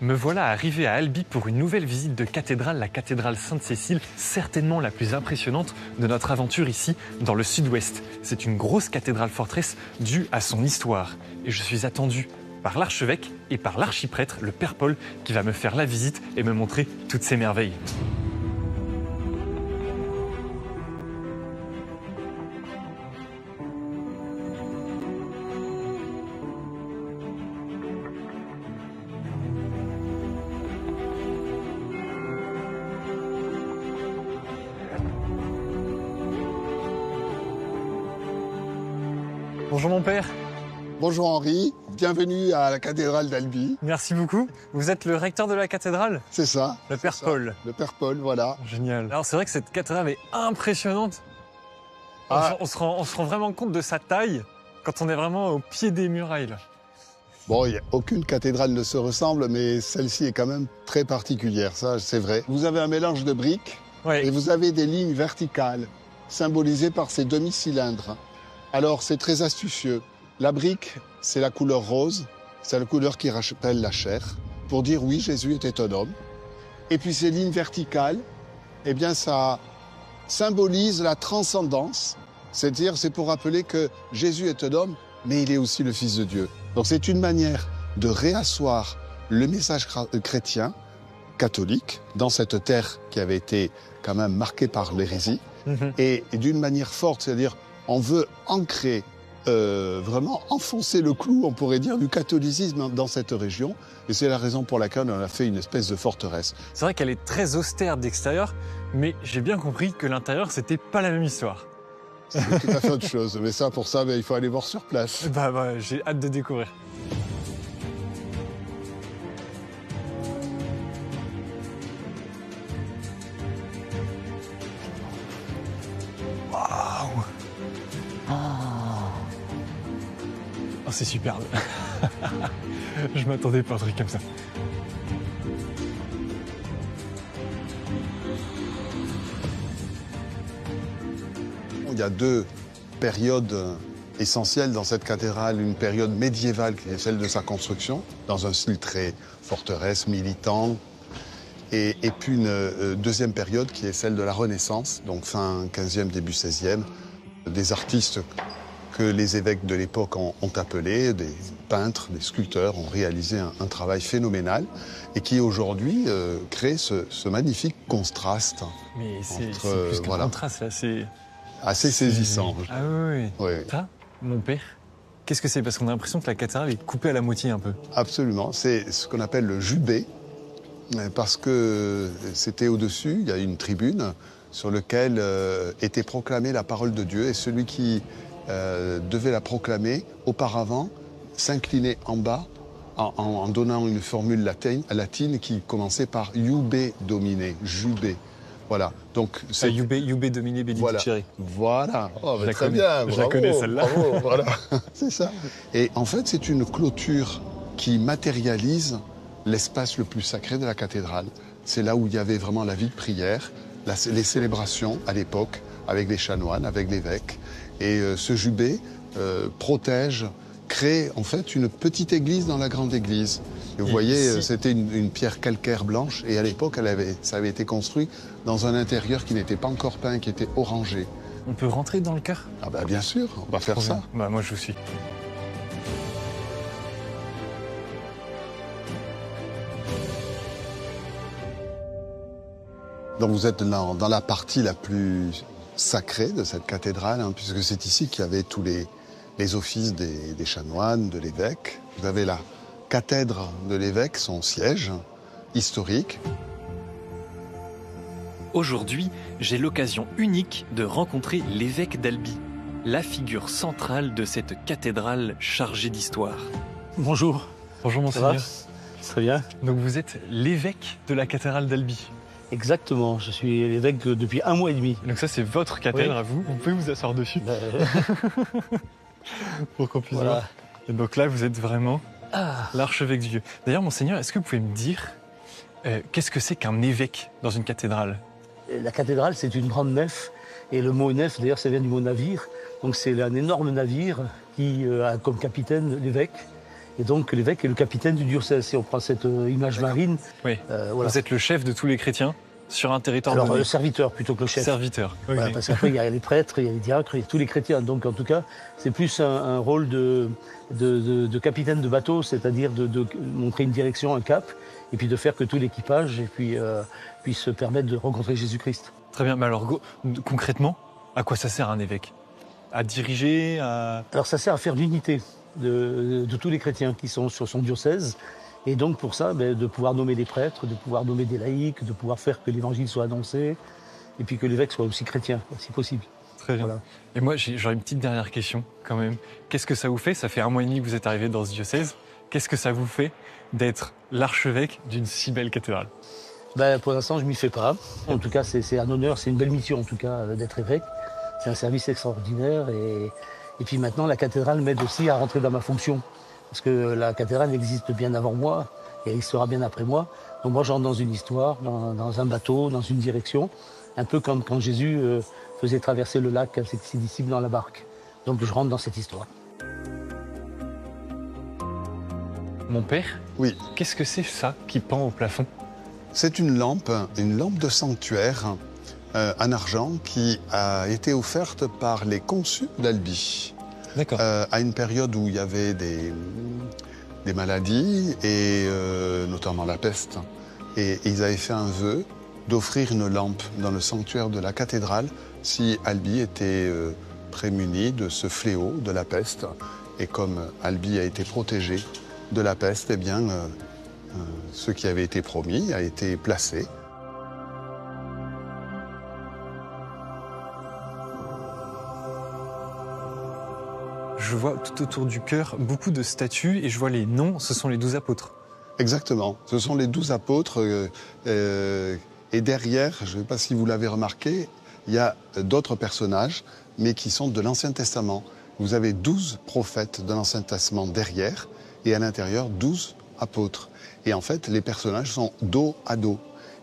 Me voilà arrivé à Albi pour une nouvelle visite de cathédrale, la cathédrale Sainte-Cécile, certainement la plus impressionnante de notre aventure ici, dans le sud-ouest. C'est une grosse cathédrale forteresse due à son histoire. Et je suis attendu par l'archevêque et par l'archiprêtre, le Père Paul, qui va me faire la visite et me montrer toutes ces merveilles. Bonjour mon père. Bonjour Henri, bienvenue à la cathédrale d'Albi. Merci beaucoup. Vous êtes le recteur de la cathédrale? C'est ça. Le Père Paul. Le Père Paul, voilà. Génial. Alors c'est vrai que cette cathédrale est impressionnante. Ah. On se rend vraiment compte de sa taille quand on est vraiment au pied des murailles, là. Bon, aucune cathédrale ne se ressemble, mais celle-ci est quand même très particulière, ça c'est vrai. Vous avez un mélange de briques Ouais. et vous avez des lignes verticales symbolisées par ces demi-cylindres. Alors c'est très astucieux. La brique, c'est la couleur rose, c'est la couleur qui rappelle la chair, pour dire oui, Jésus était un homme. Et puis ces lignes verticales, eh bien ça symbolise la transcendance, c'est-à-dire c'est pour rappeler que Jésus est un homme, mais il est aussi le Fils de Dieu. Donc c'est une manière de réasseoir le message chrétien, catholique, dans cette terre qui avait été quand même marquée par l'hérésie, et d'une manière forte, c'est-à-dire on veut ancrer, vraiment enfoncer le clou, on pourrait dire, du catholicisme dans cette région. Et c'est la raison pour laquelle on a fait une espèce de forteresse. C'est vrai qu'elle est très austère d'extérieur, mais j'ai bien compris que l'intérieur, c'était pas la même histoire. C'est tout à fait autre chose. Mais ça, pour ça, il faut aller voir sur place. Bah, j'ai hâte de découvrir. Waouh! Oh, c'est superbe. Je m'attendais pas à un truc comme ça. Il y a deux périodes essentielles dans cette cathédrale. Une période médiévale qui est celle de sa construction, dans un style très forteresse, militant. Et puis une deuxième période qui est celle de la Renaissance, donc fin 15e, début 16e. Des artistes que les évêques de l'époque ont appelés, des peintres, des sculpteurs, ont réalisé un travail phénoménal et qui aujourd'hui crée ce magnifique contraste. Mais c'est entre, plus qu'un voilà, contraste, là, c'est... assez saisissant. Ah oui. Oui. Ça, mon père, qu'est-ce que c'est? Parce qu'on a l'impression que la cathédrale est coupée à la moitié un peu. Absolument, c'est ce qu'on appelle le jubé, parce que c'était au-dessus, il y a une tribune sur laquelle était proclamée la parole de Dieu, et celui qui devait la proclamer auparavant s'inclinait en bas en donnant une formule latine qui commençait par Iube Domine, jubé. Voilà. Donc Iube Domine Benedicere. Voilà. Oh, Je la très connais. bien. Je la connais, celle-là. Bravo, voilà. C'est ça. Et en fait, c'est une clôture qui matérialise l'espace le plus sacré de la cathédrale. C'est là où il y avait vraiment la vie de prière, les célébrations à l'époque, avec les chanoines, avec l'évêque. Et ce jubé protège, crée en fait une petite église dans la grande église. Et vous voyez, c'était une pierre calcaire blanche, et à l'époque, ça avait été construit dans un intérieur qui n'était pas encore peint, qui était orangé. On peut rentrer dans le chœur? Ah bah bien sûr, on va faire ça. Bah moi je vous suis. Donc vous êtes dans la partie la plus sacrée de cette cathédrale, hein, puisque c'est ici qu'il y avait tous les offices des chanoines, de l'évêque. Vous avez la cathèdre de l'évêque, son siège historique. Aujourd'hui, j'ai l'occasion unique de rencontrer l'évêque d'Albi, la figure centrale de cette cathédrale chargée d'histoire. Bonjour. Bonjour Ça va? monseigneur. Très bien. Donc vous êtes l'évêque de la cathédrale d'Albi. Exactement, je suis l'évêque depuis 1 mois et demi. Donc ça c'est votre cathédrale Oui. à vous pouvez vous asseoir dessus pour qu'on puisse Voilà. voir. Et donc là vous êtes vraiment l'archevêque du Dieu. D'ailleurs monseigneur, est-ce que vous pouvez me dire qu'est-ce que c'est qu'un évêque dans une cathédrale? La cathédrale, c'est une grande nef. Et le mot nef, d'ailleurs, ça vient du mot navire. Donc c'est un énorme navire qui a comme capitaine l'évêque. Et donc l'évêque est le capitaine du diocèse. Si on prend cette image marine, Oui. voilà. Vous êtes le chef de tous les chrétiens sur un territoire Alors donné. serviteur plutôt que le chef. Serviteur. Oui, Voilà, oui. parce qu'après, il y a les prêtres, il y a les diacres, il y a tous les chrétiens. Donc, en tout cas, c'est plus un rôle de capitaine de bateau, c'est-à-dire de montrer une direction, un cap, et puis de faire que tout l'équipage puisse se permettre de rencontrer Jésus-Christ. Très bien. Mais alors, concrètement, à quoi ça sert un évêque? À diriger, Alors, ça sert à faire l'unité de tous les chrétiens qui sont sur son diocèse. Et donc, pour ça, de pouvoir nommer des prêtres, de pouvoir nommer des laïcs, de pouvoir faire que l'évangile soit annoncé, et puis que l'évêque soit aussi chrétien, si possible. Très bien. Voilà. Et moi, j'aurais une petite dernière question quand même. Qu'est-ce que ça vous fait? Ça fait 1 mois et demi que vous êtes arrivé dans ce diocèse. Qu'est-ce que ça vous fait d'être l'archevêque d'une si belle cathédrale? Pour l'instant, je m'y fais pas. En tout cas, c'est un honneur, c'est une belle mission en tout cas d'être évêque. C'est un service extraordinaire et puis maintenant, la cathédrale m'aide aussi à rentrer dans ma fonction. Parce que la cathédrale existe bien avant moi et elle existera bien après moi. Donc moi, j'entre dans une histoire, dans un bateau, dans une direction, un peu comme quand Jésus faisait traverser le lac avec ses disciples dans la barque. Donc je rentre dans cette histoire. Mon père, Oui, qu'est-ce que c'est ça qui pend au plafond? c'est une lampe de sanctuaire en argent qui a été offerte par les consuls d'Albi. D'accord. À une période où il y avait des maladies, et notamment la peste. Et ils avaient fait un vœu d'offrir une lampe dans le sanctuaire de la cathédrale si Albi était prémuni de ce fléau de la peste. Et comme Albi a été protégé de la peste, eh bien, ce qui avait été promis a été placé. Je vois tout autour du chœur beaucoup de statues et je vois les noms, ce sont les 12 apôtres. Exactement, ce sont les 12 apôtres. Et derrière, je ne sais pas si vous l'avez remarqué, il y a d'autres personnages, mais qui sont de l'Ancien Testament. Vous avez 12 prophètes de l'Ancien Testament derrière, et à l'intérieur, 12 apôtres. Et en fait, les personnages sont dos à dos.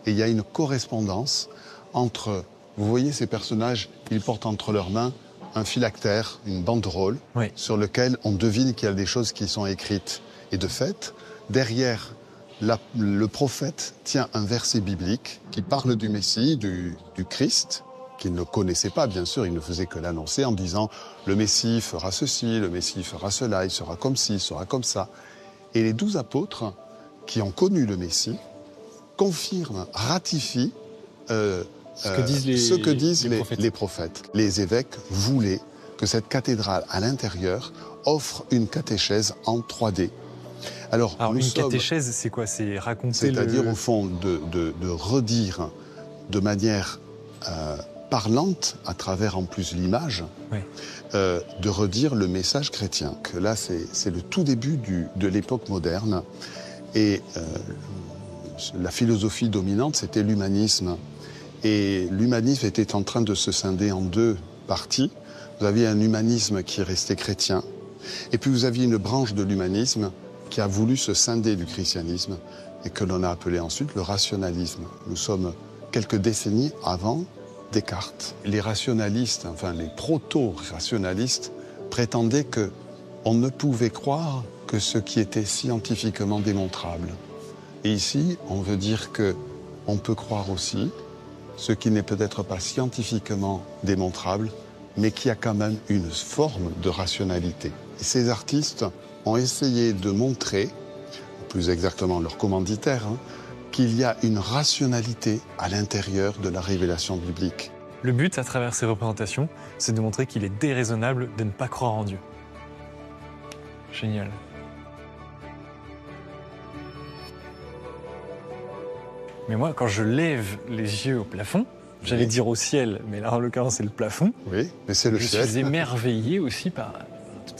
Et il y a une correspondance entre, vous voyez ces personnages, ils portent entre leurs mains un phylactère, une banderole, Oui. sur lequel on devine qu'il y a des choses qui sont écrites. Et de fait, derrière, le prophète tient un verset biblique qui parle du Messie, du Christ, qu'il ne connaissait pas, bien sûr, il ne faisait que l'annoncer en disant « le Messie fera ceci, le Messie fera cela, il sera comme ci, il sera comme ça ». Et les 12 apôtres qui ont connu le Messie confirment, ratifient Ce que disent les prophètes. Les évêques voulaient que cette cathédrale à l'intérieur offre une catéchèse en 3D. Alors une catéchèse, c'est quoi? C'est raconter c'est-à-dire au fond de redire de manière parlante, à travers en plus l'image, Oui. de redire le message chrétien. Que là, c'est le tout début de l'époque moderne. Et la philosophie dominante, c'était l'humanisme. Et l'humanisme était en train de se scinder en 2 parties. Vous aviez un humanisme qui restait chrétien, et puis vous aviez une branche de l'humanisme qui a voulu se scinder du christianisme et que l'on a appelé ensuite le rationalisme. Nous sommes quelques décennies avant Descartes. Les rationalistes, enfin les proto-rationalistes, prétendaient qu'on ne pouvait croire que ce qui était scientifiquement démontrable. Et ici, on veut dire qu'on peut croire aussi ce qui n'est peut-être pas scientifiquement démontrable, mais qui a quand même une forme de rationalité. Et ces artistes ont essayé de montrer, plus exactement leurs commanditaires, qu'il y a une rationalité à l'intérieur de la révélation biblique. Le but, à travers ces représentations, c'est de montrer qu'il est déraisonnable de ne pas croire en Dieu. Génial. Mais moi, quand je lève les yeux au plafond, j'allais dire au ciel, mais là, en l'occurrence, c'est le plafond. Oui, mais c'est le ciel. Je suis émerveillé aussi par toutes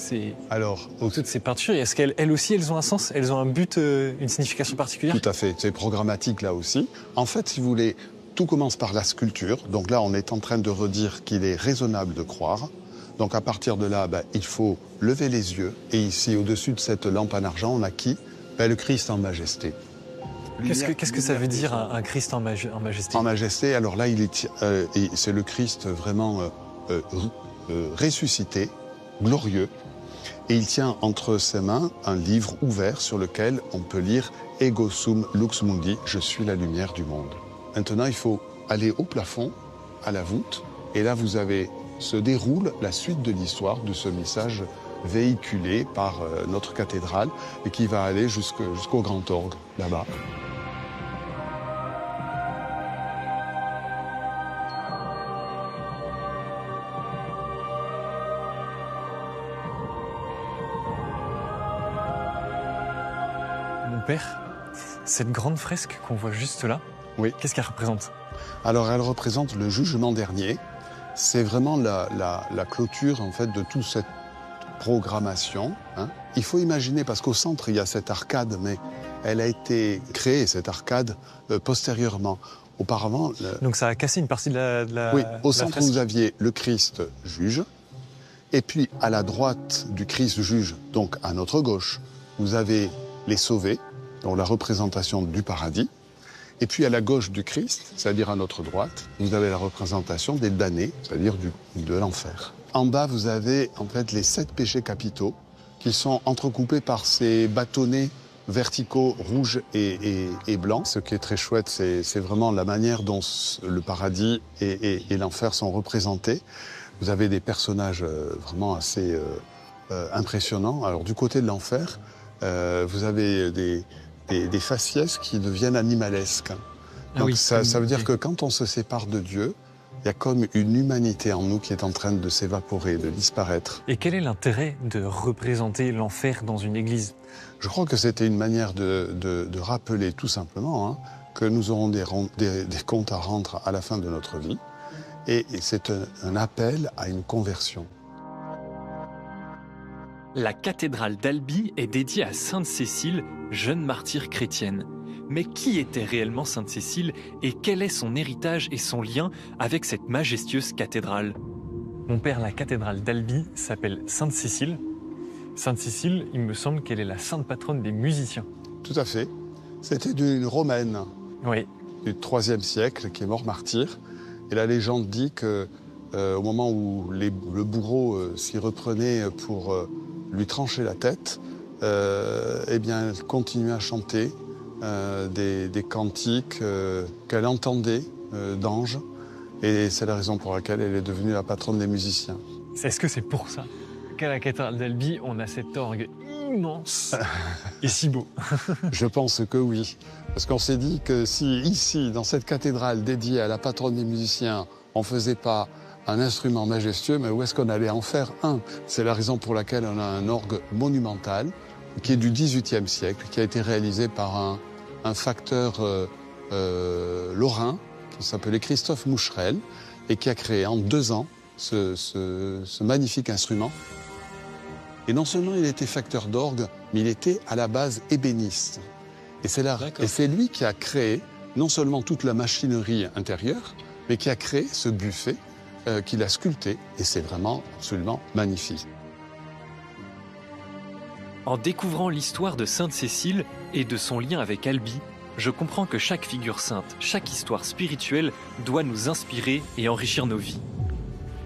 ces peintures. Est-ce qu'elles aussi, elles ont un sens? Elles ont un but, une signification particulière? Tout à fait. C'est programmatique là aussi. En fait, si vous voulez, tout commence par la sculpture. Donc là, on est en train de redire qu'il est raisonnable de croire. Donc à partir de là, il faut lever les yeux. Et ici, au-dessus de cette lampe en argent, on a qui? Le Christ en majesté. Qu'est-ce que ça veut dire un Christ en majesté? En majesté, alors là, c'est le Christ vraiment ressuscité, glorieux. Et il tient entre ses mains un livre ouvert sur lequel on peut lire « Ego sum lux mundi », « Je suis la lumière du monde ». Maintenant, il faut aller au plafond, à la voûte, et là, se déroule la suite de l'histoire de ce message véhiculé par notre cathédrale et qui va aller jusqu'au grand orgue, là-bas. Mon père, cette grande fresque qu'on voit juste là, Oui. qu'est-ce qu'elle représente? Alors, elle représente le jugement dernier. C'est vraiment la clôture, en fait, de toute cette programmation. Hein. Il faut imaginer, parce qu'au centre, il y a cette arcade, mais elle a été créée, cette arcade, postérieurement. Auparavant... Donc ça a cassé une partie de la Oui, au la centre, fresque. vous aviez le Christ juge, et puis à la droite du Christ juge, donc à notre gauche, vous avez les sauvés, donc la représentation du paradis, et puis à la gauche du Christ, c'est-à-dire à notre droite, vous avez la représentation des damnés, c'est-à-dire de l'enfer. En bas, vous avez en fait les 7 péchés capitaux qui sont entrecoupés par ces bâtonnets verticaux rouges et blancs. Ce qui est très chouette, c'est vraiment la manière dont le paradis et l'enfer sont représentés. Vous avez des personnages vraiment assez impressionnants. Alors du côté de l'enfer, vous avez des faciès qui deviennent animalesques. Ah Donc oui, ça veut dire ok. que quand on se sépare de Dieu, il y a comme une humanité en nous qui est en train de s'évaporer, de disparaître. Et quel est l'intérêt de représenter l'enfer dans une église? Je crois que c'était une manière de rappeler tout simplement que nous aurons des comptes à rendre à la fin de notre vie. Et c'est un appel à une conversion. La cathédrale d'Albi est dédiée à Sainte Cécile, jeune martyre chrétienne. Mais qui était réellement Sainte Cécile et quel est son héritage et son lien avec cette majestueuse cathédrale? Mon père, la cathédrale d'Albi s'appelle Sainte Cécile. Sainte Cécile, il me semble qu'elle est la sainte patronne des musiciens. Tout à fait. C'était d'une Romaine Oui. du IIIe siècle qui est mort martyr. Et la légende dit que au moment où le bourreau s'y reprenait pour lui trancher la tête, eh bien, elle continuait à chanter des cantiques qu'elle entendait d'anges. Et c'est la raison pour laquelle elle est devenue la patronne des musiciens. Est-ce que c'est pour ça qu'à la cathédrale d'Albi, on a cet orgue immense et si beau? Je pense que oui. Parce qu'on s'est dit que si ici, dans cette cathédrale dédiée à la patronne des musiciens, on ne faisait pas un instrument majestueux, mais où est-ce qu'on allait en faire un? C'est la raison pour laquelle on a un orgue monumental qui est du XVIIIe siècle, qui a été réalisé par un facteur lorrain qui s'appelait Christophe Moucherel et qui a créé en 2 ans ce magnifique instrument. Et non seulement il était facteur d'orgue, mais il était à la base ébéniste. Et c'est lui qui a créé non seulement toute la machinerie intérieure, mais qui a créé ce buffet qu'il a sculpté. Et c'est vraiment absolument magnifique. En découvrant l'histoire de Sainte Cécile et de son lien avec Albi, je comprends que chaque figure sainte, chaque histoire spirituelle doit nous inspirer et enrichir nos vies.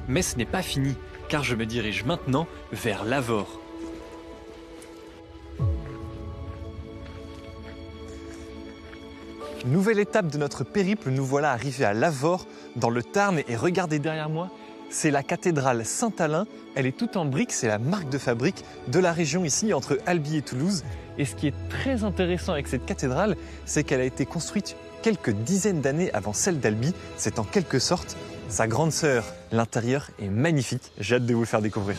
Mais ce n'est pas fini, car je me dirige maintenant vers Lavore. Nouvelle étape de notre périple, nous voilà arrivés à Lavore, dans le Tarn. Et regardez derrière moi, c'est la cathédrale Saint-Alain. Elle est toute en briques, c'est la marque de fabrique de la région ici, entre Albi et Toulouse. Et ce qui est très intéressant avec cette cathédrale, c'est qu'elle a été construite quelques dizaines d'années avant celle d'Albi. C'est en quelque sorte sa grande sœur. L'intérieur est magnifique, j'ai hâte de vous le faire découvrir.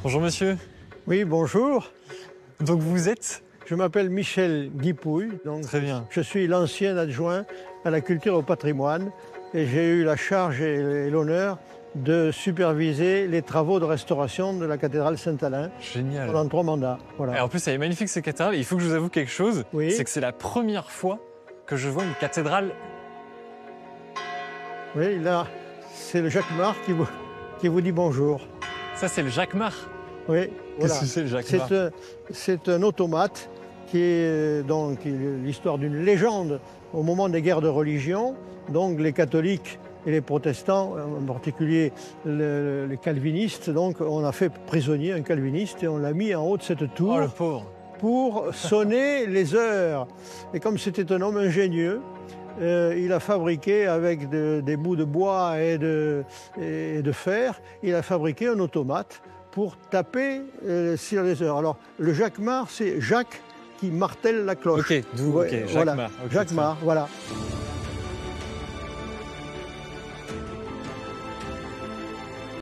Bonjour monsieur. Oui, bonjour. Donc vous êtes? Je m'appelle Michel Guipouille. Donc Très bien. je suis l'ancien adjoint à la culture et au patrimoine et j'ai eu la charge et l'honneur de superviser les travaux de restauration de la cathédrale Saint-Alain Génial. pendant 3 mandats. Voilà. Et en plus, elle est magnifique cette cathédrale. Il faut que je vous avoue quelque chose. Oui. C'est que c'est la première fois que je vois une cathédrale. Oui, là, c'est le Jacquemart qui vous dit bonjour. Ça, c'est le Jacquemart. Oui, voilà. Qu'est-ce que c'est le jacquemart? C'est un automate qui est donc l'histoire d'une légende au moment des guerres de religion. Donc les catholiques et les protestants, en particulier les calvinistes, donc on a fait prisonnier un calviniste et on l'a mis en haut de cette tour. Oh, le pauvre. Pour sonner les heures. Et comme c'était un homme ingénieux, il a fabriqué avec des bouts de bois et de fer, il a fabriqué un automate pour taper sur les heures. Alors le jacquemart, c'est Jacques qui martèle la cloche. Ok, d'où Voilà. Jacquemart. Okay, Jacquemart, voilà.